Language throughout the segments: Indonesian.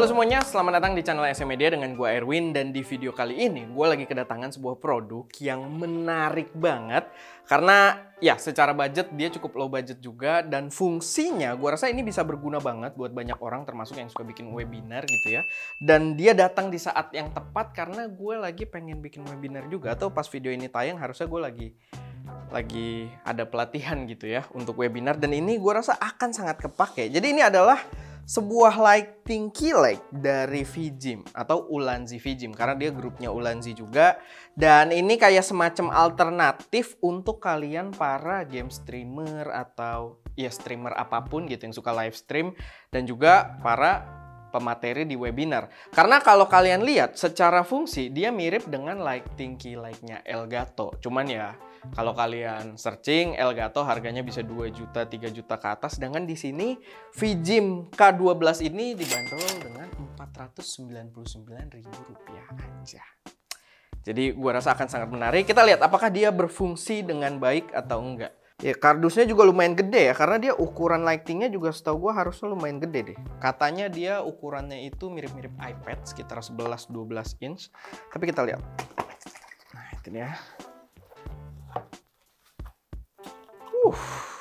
Halo semuanya, selamat datang di channel SM Media dengan gue Erwin. Dan di video kali ini gue lagi kedatangan sebuah produk yang menarik banget. Karena ya secara budget dia cukup low budget juga. Dan fungsinya gue rasa ini bisa berguna banget buat banyak orang, termasuk yang suka bikin webinar gitu ya. Dan dia datang di saat yang tepat karena gue lagi pengen bikin webinar juga. Atau pas video ini tayang harusnya gue lagi ada pelatihan gitu ya untuk webinar. Dan ini gue rasa akan sangat kepake. Jadi ini adalah sebuah lighting key light dari VGym atau Ulanzi VGym karena dia grupnya Ulanzi juga. Dan ini kayak semacam alternatif untuk kalian para game streamer atau ya streamer apapun gitu yang suka live stream, dan juga para pemateri di webinar. Karena kalau kalian lihat secara fungsi dia mirip dengan lighting key light-nya Elgato. Cuman ya kalau kalian searching Elgato harganya bisa 2 juta, 3 juta ke atas. Sedangkan di sini VGym K12 ini dibanderol dengan Rp499.000 aja. Jadi gua rasa akan sangat menarik. Kita lihat apakah dia berfungsi dengan baik atau enggak. Ya, kardusnya juga lumayan gede ya, karena dia ukuran lightingnya juga setahu gua harusnya lumayan gede deh. Katanya dia ukurannya itu mirip-mirip iPad, sekitar 11-12 inch. Tapi kita lihat. Nah, itu dia.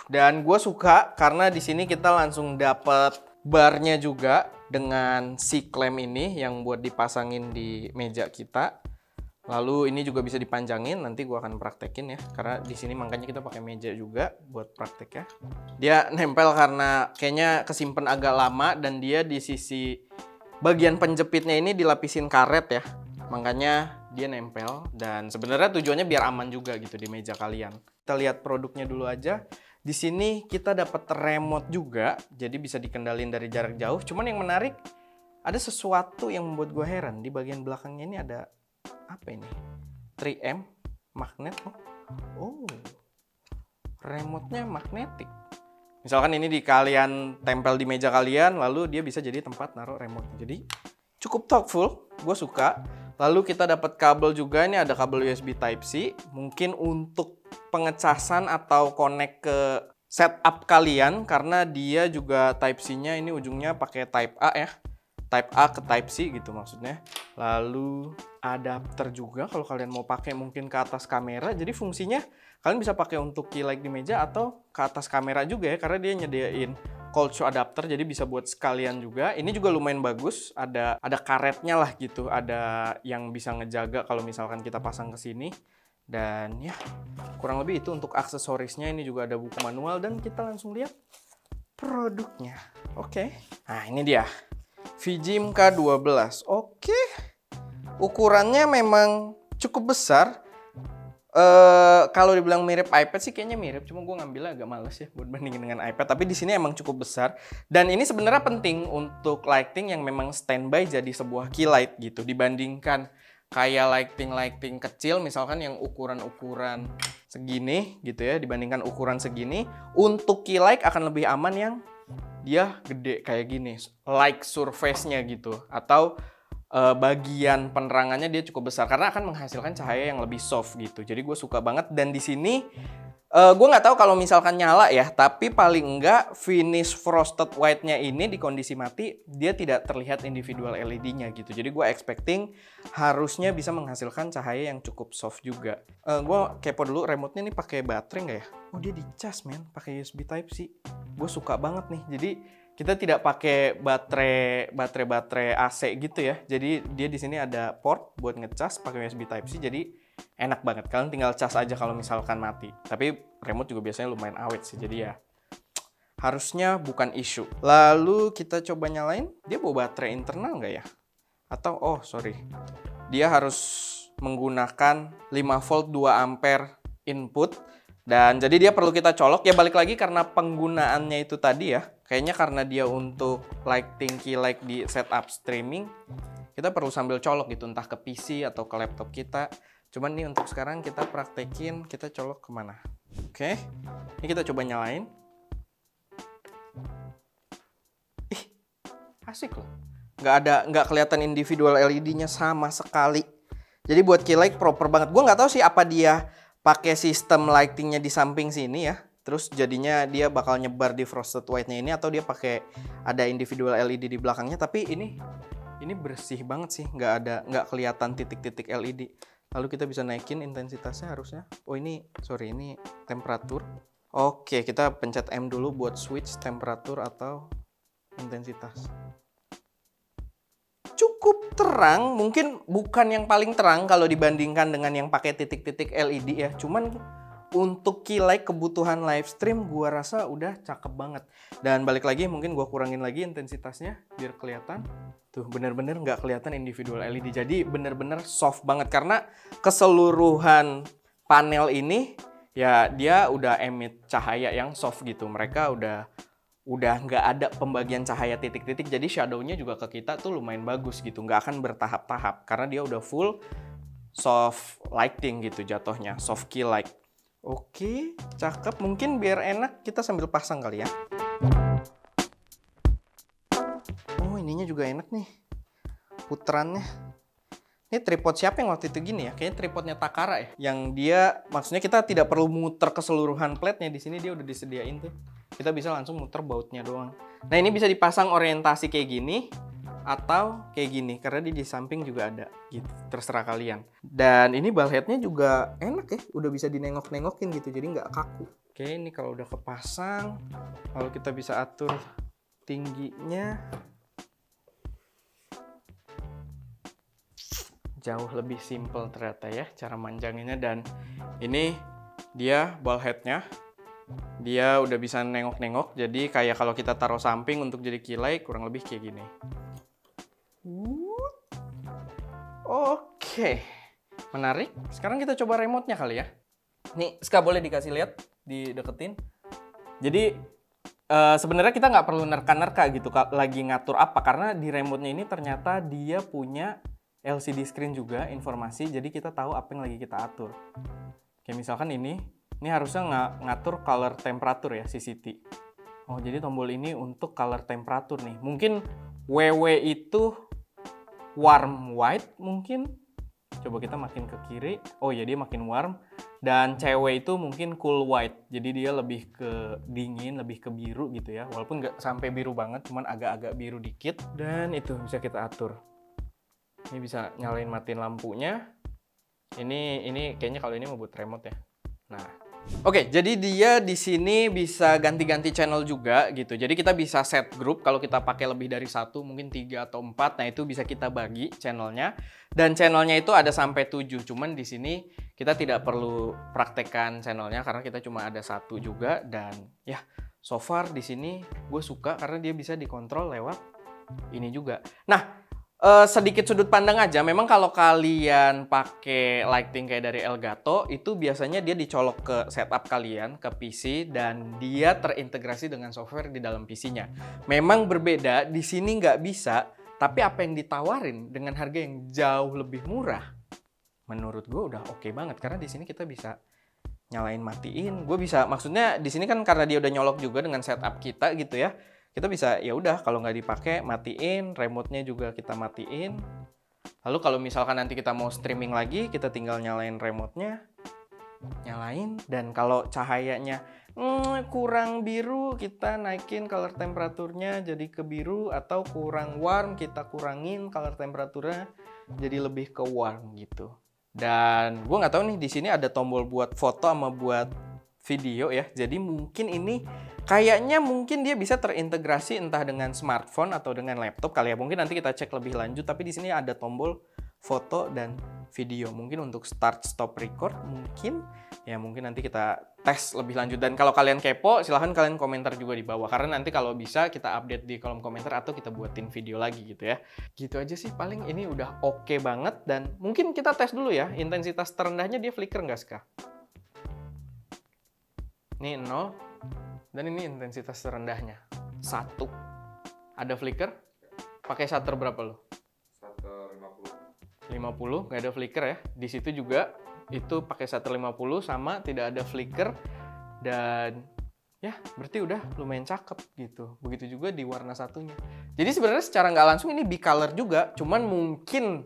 Dan gue suka karena di sini kita langsung dapat barnya juga dengan si klem ini yang buat dipasangin di meja kita. Lalu ini juga bisa dipanjangin, nanti gue akan praktekin ya. Karena di sini makanya kita pakai meja juga buat praktek ya. Dia nempel karena kayaknya kesimpan agak lama, dan dia di sisi bagian penjepitnya ini dilapisin karet ya. Makanya dia nempel, dan sebenarnya tujuannya biar aman juga gitu di meja kalian. Kita lihat produknya dulu aja. Di sini kita dapat remote juga, jadi bisa dikendalin dari jarak jauh. Cuman yang menarik, ada sesuatu yang membuat gue heran. Di bagian belakangnya ini ada apa ini? 3M magnet. Oh, remote-nya magnetik. Misalkan ini kalian tempel di meja kalian, lalu dia bisa jadi tempat naruh remote. Jadi cukup thoughtful, gue suka. Lalu kita dapat kabel juga, ini ada kabel USB Type-C. Mungkin untuk pengecasan atau connect ke setup kalian, karena dia juga Type-C-nya ini ujungnya pakai Type A ya. Type A ke Type-C gitu maksudnya. Lalu adapter juga kalau kalian mau pakai mungkin ke atas kamera. Jadi fungsinya kalian bisa pakai untuk key light di meja atau ke atas kamera juga ya, karena dia nyediain cold show adapter, jadi bisa buat sekalian juga. Ini juga lumayan bagus, ada karetnya lah gitu, ada yang bisa ngejaga kalau misalkan kita pasang ke sini. Dan ya kurang lebih itu untuk aksesorisnya. Ini juga ada buku manual, dan kita langsung lihat produknya. Oke. Nah, ini dia VGym K12. Oke. Ukurannya memang cukup besar. Kalau dibilang mirip iPad sih kayaknya mirip, cuma gue ngambilnya agak males ya buat bandingin dengan iPad. Tapi di sini emang cukup besar, dan ini sebenarnya penting untuk lighting yang memang standby jadi sebuah key light gitu, dibandingkan kayak lighting kecil misalkan yang ukuran segini gitu ya. Dibandingkan ukuran segini, untuk key light akan lebih aman yang dia gede kayak gini, like surface-nya gitu, atau bagian penerangannya dia cukup besar karena akan menghasilkan cahaya yang lebih soft gitu. Jadi gue suka banget. Dan di sini gue nggak tahu kalau misalkan nyala ya, tapi paling enggak finish frosted white-nya ini di kondisi mati dia tidak terlihat individual LED-nya gitu. Jadi gue expecting harusnya bisa menghasilkan cahaya yang cukup soft juga. Gue kepo dulu remote-nya nih pakai baterai nggak ya? Oh, dia dicas men, pakai USB Type-C. Gue suka banget nih. Jadi kita tidak pakai baterai AC gitu ya. Jadi dia di sini ada port buat ngecas pakai USB Type-C. Jadi enak banget. Kalian tinggal cas aja kalau misalkan mati. Tapi remote juga biasanya lumayan awet sih. Jadi ya harusnya bukan isu. Lalu kita coba nyalain. Dia bawa baterai internal nggak ya? Atau oh sorry, dia harus menggunakan 5 volt 2 ampere input. Dan jadi dia perlu kita colok. Ya balik lagi karena penggunaannya itu tadi ya. Kayaknya karena dia untuk lighting key light di setup streaming, kita perlu sambil colok gitu, entah ke PC atau ke laptop kita. Cuman nih untuk sekarang kita praktekin, kita colok kemana. Oke, ini kita coba nyalain. Ih, asik loh. Nggak kelihatan individual LED-nya sama sekali. Jadi buat key light proper banget. Gue nggak tahu sih apa dia pakai sistem lightingnya di samping sini ya. Terus jadinya dia bakal nyebar di frosted white-nya ini, atau dia pakai ada individual LED di belakangnya. Tapi ini ini bersih banget sih, nggak kelihatan titik-titik LED. Lalu kita bisa naikin intensitasnya harusnya. Oh ini, sorry, ini temperatur. Oke, kita pencet M dulu buat switch temperatur atau intensitas. Cukup terang, mungkin bukan yang paling terang kalau dibandingkan dengan yang pakai titik-titik LED ya. Cuman untuk key light kebutuhan live stream gua rasa udah cakep banget. Dan balik lagi mungkin gua kurangin lagi intensitasnya biar kelihatan. Tuh bener-bener nggak kelihatan individual LED. Jadi bener-bener soft banget karena keseluruhan panel ini ya dia udah emit cahaya yang soft gitu. Mereka udah nggak ada pembagian cahaya titik-titik. Jadi shadownya juga ke kita tuh lumayan bagus gitu. Nggak akan bertahap-tahap karena dia udah full soft lighting gitu jatuhnya. Soft key light. Oke, cakep. Mungkin biar enak kita sambil pasang kali ya. Oh, ininya juga enak nih. Puterannya. Ini tripod siapa yang waktu itu gini ya? Kayaknya tripodnya Takara ya. Yang dia, maksudnya kita tidak perlu muter keseluruhan plate-nya. Di sini dia udah disediain tuh. Kita bisa langsung muter bautnya doang. Nah, ini bisa dipasang orientasi kayak gini. Atau kayak gini, karena di samping juga ada gitu, terserah kalian. Dan ini bulkheadnya juga enak ya, udah bisa dinengok-nengokin gitu, jadi nggak kaku. Oke, ini kalau udah kepasang, lalu kita bisa atur tingginya. Jauh lebih simple ternyata ya, cara manjanginnya. Dan ini dia bulkheadnya. Dia udah bisa nengok-nengok, jadi kayak kalau kita taruh samping untuk jadi key light, kurang lebih kayak gini. Oke, menarik. Sekarang kita coba remote-nya kali ya. Nih, Ska boleh dikasih lihat, dideketin. Jadi sebenarnya kita nggak perlu nerka-nerka gitu lagi ngatur apa, karena di remote-nya ini ternyata dia punya LCD screen juga informasi, jadi kita tahu apa yang lagi kita atur. Kayak misalkan ini harusnya ngatur color temperatur ya, CCT. Oh, jadi tombol ini untuk color temperatur nih. Mungkin WW itu warm white mungkin. Coba kita makin ke kiri. Oh ya, dia makin warm. Dan cewek itu mungkin cool white. Jadi dia lebih ke dingin, lebih ke biru gitu ya. Walaupun nggak sampai biru banget, cuman agak-agak biru dikit. Dan itu bisa kita atur. Ini bisa nyalain matiin lampunya. Ini kayaknya kalau ini mau buat remote ya. Nah, oke, jadi dia di sini bisa ganti-ganti channel juga gitu. Jadi kita bisa set grup kalau kita pakai lebih dari 1, mungkin 3 atau 4. Nah, itu bisa kita bagi channelnya. Dan channelnya itu ada sampai 7. Cuman di sini kita tidak perlu praktekkan channelnya karena kita cuma ada 1 juga. Dan ya, so far di sini gue suka karena dia bisa dikontrol lewat ini juga. Nah, sedikit sudut pandang aja, memang kalau kalian pakai lighting kayak dari Elgato, itu biasanya dia dicolok ke setup kalian, ke PC, dan dia terintegrasi dengan software di dalam PC-nya. Memang berbeda, di sini nggak bisa, tapi apa yang ditawarin dengan harga yang jauh lebih murah, menurut gue udah oke banget, karena di sini kita bisa nyalain matiin. Gue bisa, maksudnya di sini kan karena dia udah nyolok juga dengan setup kita gitu ya. Kita bisa ya udah kalau nggak dipakai matiin, remote-nya juga kita matiin. Lalu kalau misalkan nanti kita mau streaming lagi, kita tinggal nyalain remote-nya, nyalain. Dan kalau cahayanya kurang biru, kita naikin color temperaturnya jadi ke biru, atau kurang warm, kita kurangin color temperaturnya jadi lebih ke warm gitu. Dan gue nggak tahu nih, di sini ada tombol buat foto sama buat video ya. Jadi mungkin ini kayaknya mungkin dia bisa terintegrasi entah dengan smartphone atau dengan laptop kali ya. Mungkin nanti kita cek lebih lanjut, tapi di sini ada tombol foto dan video. Mungkin untuk start stop record mungkin ya, mungkin nanti kita tes lebih lanjut. Dan kalau kalian kepo, silahkan kalian komentar juga di bawah, karena nanti kalau bisa kita update di kolom komentar atau kita buatin video lagi gitu ya. Gitu aja sih, paling ini udah oke banget. Dan mungkin kita tes dulu ya, intensitas terendahnya dia flicker nggak, Ska? Ini 0, dan ini intensitas terendahnya 1. Ada flicker? Pakai shutter berapa lo? Shutter 50. 50, nggak ada flicker ya. Di situ juga itu pakai shutter 50 sama tidak ada flicker. Dan ya berarti udah lumayan cakep gitu. Begitu juga di warna satunya. Jadi sebenarnya secara nggak langsung ini bicolor juga, cuman mungkin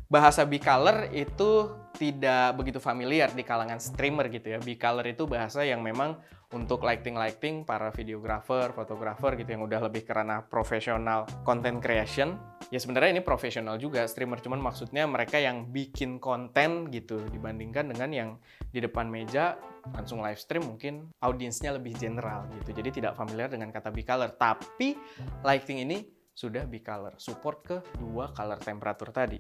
bahasa bicolor itu tidak begitu familiar di kalangan streamer gitu ya. Bicolor itu bahasa yang memang untuk lighting para videographer, fotografer gitu yang udah lebih ke ranah profesional content creation. Ya sebenarnya ini profesional juga streamer, cuman maksudnya mereka yang bikin konten gitu dibandingkan dengan yang di depan meja langsung live stream mungkin audiensnya lebih general gitu. Jadi tidak familiar dengan kata bicolor. Tapi lighting ini sudah bicolor, support ke 2 color temperatur tadi.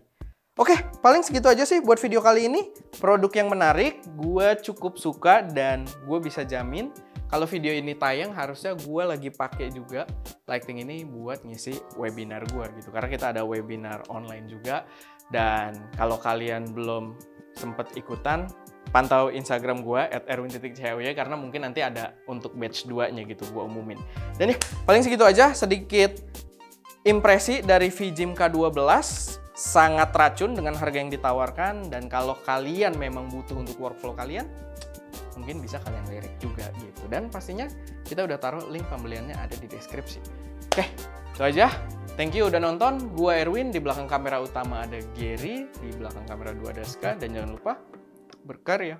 Oke, paling segitu aja sih buat video kali ini. Produk yang menarik, gue cukup suka dan gue bisa jamin kalau video ini tayang harusnya gue lagi pakai juga lighting ini buat ngisi webinar gue gitu. Karena kita ada webinar online juga. Dan kalau kalian belum sempet ikutan, pantau Instagram gue @erwin_chy karena mungkin nanti ada untuk batch 2-nya gitu gue umumin. Dan ya, paling segitu aja, sedikit impresi dari VJim K12. Sangat racun dengan harga yang ditawarkan, dan kalau kalian memang butuh untuk workflow kalian, mungkin bisa kalian lirik juga gitu. Dan pastinya kita udah taruh link pembeliannya ada di deskripsi. Oke, itu aja. Thank you udah nonton. Gua Erwin, di belakang kamera utama ada Gary, di belakang kamera 2 ada Ska, dan jangan lupa berkarya.